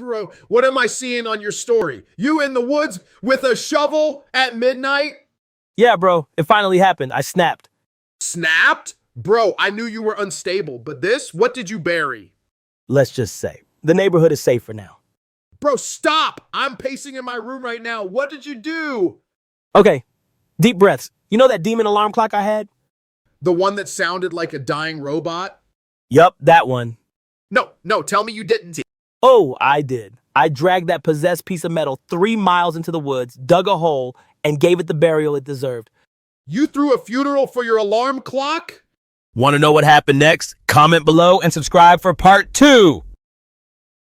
Bro, what am I seeing on your story? You in the woods with a shovel at midnight? Yeah, bro, it finally happened. I snapped. Snapped? Bro, I knew you were unstable, but this, what did you bury? Let's just say the neighborhood is safer now. Bro, stop! I'm pacing in my room right now. What did you do? Okay, deep breaths. You know that demon alarm clock I had? The one that sounded like a dying robot? Yup, that one. No, tell me you didn't. Oh, I did. I dragged that possessed piece of metal 3 miles into the woods, dug a hole, and gave it the burial it deserved. You threw a funeral for your alarm clock? Want to know what happened next? Comment below and subscribe for part 2.